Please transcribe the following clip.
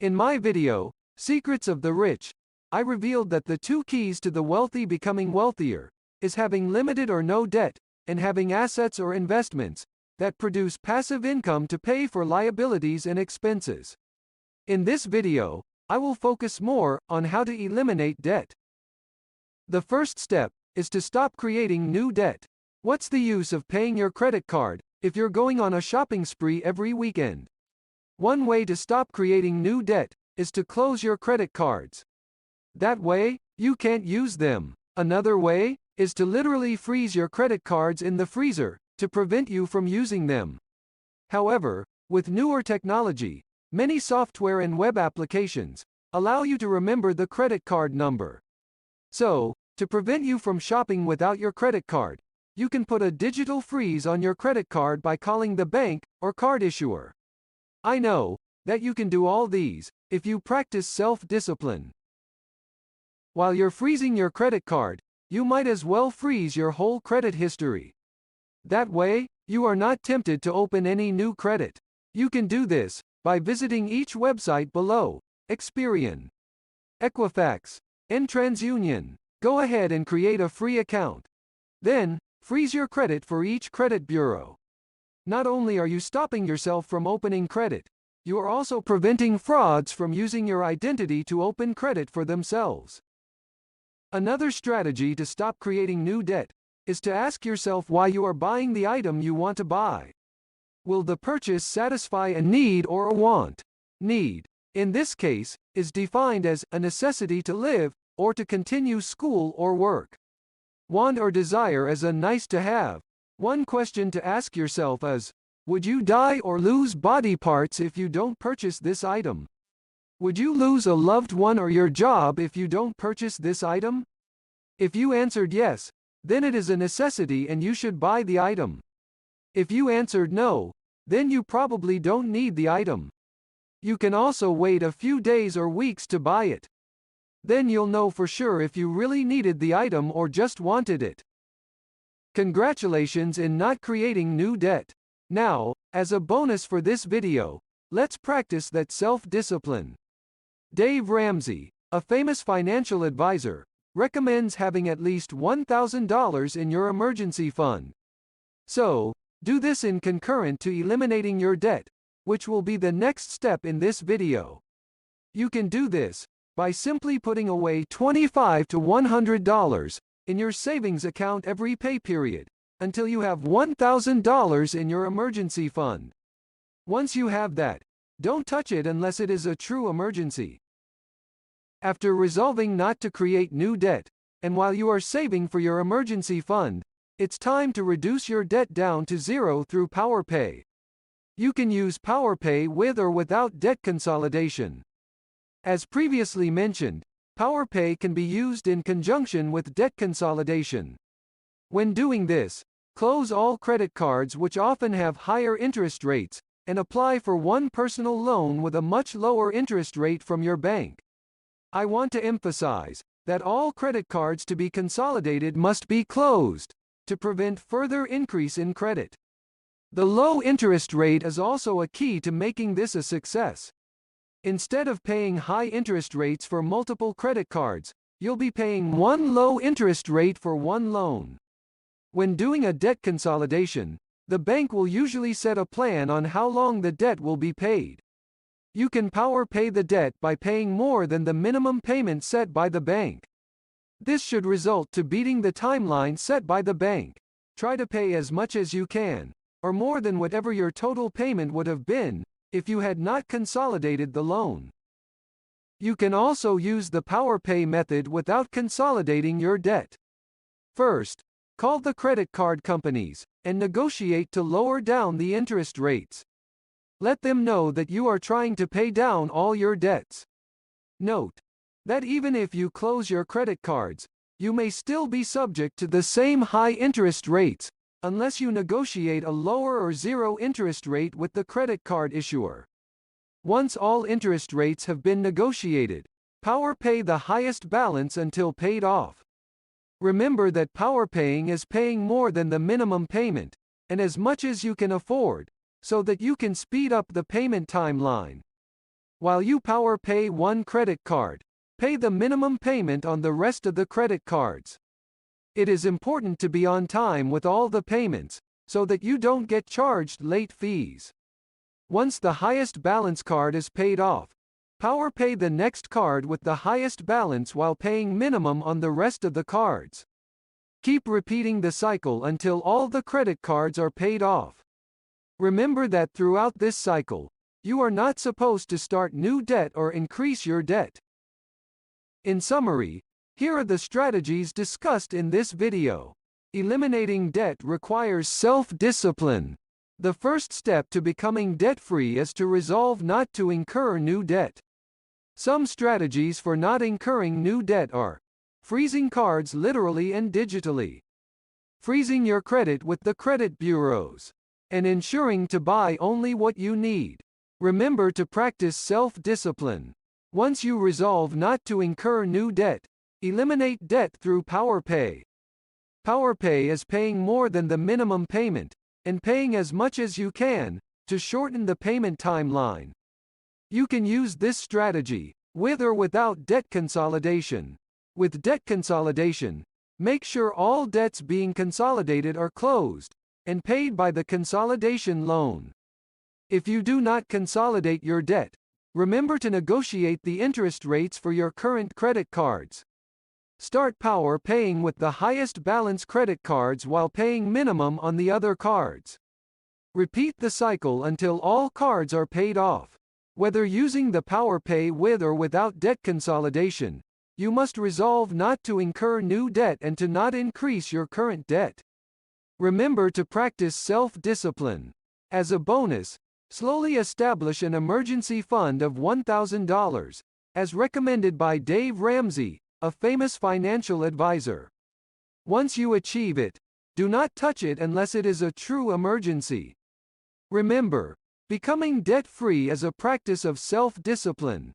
In my video, Secrets of the Rich, I revealed that the two keys to the wealthy becoming wealthier is having limited or no debt, and having assets or investments that produce passive income to pay for liabilities and expenses. In this video, I will focus more on how to eliminate debt. The first step is to stop creating new debt. What's the use of paying your credit card if you're going on a shopping spree every weekend? One way to stop creating new debt is to close your credit cards. That way, you can't use them. Another way is to literally freeze your credit cards in the freezer to prevent you from using them. However, with newer technology, many software and web applications allow you to remember the credit card number. So, to prevent you from shopping without your credit card, you can put a digital freeze on your credit card by calling the bank or card issuer. I know that you can do all these if you practice self-discipline. While you're freezing your credit card, you might as well freeze your whole credit history. That way, you are not tempted to open any new credit. You can do this by visiting each website below: Experian, Equifax, and TransUnion. Go ahead and create a free account. Then, freeze your credit for each credit bureau. Not only are you stopping yourself from opening credit, you are also preventing frauds from using your identity to open credit for themselves. Another strategy to stop creating new debt is to ask yourself why you are buying the item you want to buy. Will the purchase satisfy a need or a want? Need, in this case, is defined as a necessity to live or to continue school or work. Want or desire is a nice to have. One question to ask yourself is, would you die or lose body parts if you don't purchase this item? Would you lose a loved one or your job if you don't purchase this item? If you answered yes, then it is a necessity and you should buy the item. If you answered no, then you probably don't need the item. You can also wait a few days or weeks to buy it. Then you'll know for sure if you really needed the item or just wanted it. Congratulations in not creating new debt. Now, as a bonus for this video, let's practice that self-discipline. Dave Ramsey, a famous financial advisor, recommends having at least $1,000 in your emergency fund. So, do this in concurrent to eliminating your debt, which will be the next step in this video. You can do this by simply putting away $25 to $100 in your savings account every pay period, until you have $1,000 in your emergency fund. Once you have that, don't touch it unless it is a true emergency. After resolving not to create new debt, and while you are saving for your emergency fund, it's time to reduce your debt down to zero through PowerPay. You can use PowerPay with or without debt consolidation. As previously mentioned, PowerPay can be used in conjunction with debt consolidation. When doing this, close all credit cards which often have higher interest rates, and apply for one personal loan with a much lower interest rate from your bank. I want to emphasize that all credit cards to be consolidated must be closed to prevent further increase in credit. The low interest rate is also a key to making this a success. Instead of paying high interest rates for multiple credit cards, you'll be paying one low interest rate for one loan. When doing a debt consolidation, the bank will usually set a plan on how long the debt will be paid. You can PowerPay the debt by paying more than the minimum payment set by the bank. This should result to beating the timeline set by the bank. Try to pay as much as you can, or more than whatever your total payment would have been if you had not consolidated the loan. You can also use the PowerPay method without consolidating your debt. First, call the credit card companies and negotiate to lower down the interest rates. Let them know that you are trying to pay down all your debts. Note that even if you close your credit cards, you may still be subject to the same high interest rates, unless you negotiate a lower or zero interest rate with the credit card issuer. Once all interest rates have been negotiated, PowerPay the highest balance until paid off. Remember that PowerPaying is paying more than the minimum payment, and as much as you can afford, so that you can speed up the payment timeline. While you power pay one credit card, pay the minimum payment on the rest of the credit cards. It is important to be on time with all the payments, so that you don't get charged late fees. Once the highest balance card is paid off, power pay the next card with the highest balance while paying minimum on the rest of the cards. Keep repeating the cycle until all the credit cards are paid off. Remember that throughout this cycle, you are not supposed to start new debt or increase your debt. In summary, here are the strategies discussed in this video. Eliminating debt requires self-discipline. The first step to becoming debt-free is to resolve not to incur new debt. Some strategies for not incurring new debt are: freezing cards literally and digitally, freezing your credit with the credit bureaus, and ensuring to buy only what you need. Remember to practice self-discipline. Once you resolve not to incur new debt, eliminate debt through PowerPay. PowerPay is paying more than the minimum payment, and paying as much as you can, to shorten the payment timeline. You can use this strategy, with or without debt consolidation. With debt consolidation, make sure all debts being consolidated are closed, and paid by the consolidation loan. If you do not consolidate your debt, remember to negotiate the interest rates for your current credit cards. Start power paying with the highest balance credit cards while paying minimum on the other cards. Repeat the cycle until all cards are paid off. Whether using the power pay with or without debt consolidation, you must resolve not to incur new debt and to not increase your current debt. Remember to practice self-discipline. As a bonus, slowly establish an emergency fund of $1,000, as recommended by Dave Ramsey, a famous financial advisor. Once you achieve it, do not touch it unless it is a true emergency. Remember, becoming debt-free is a practice of self-discipline.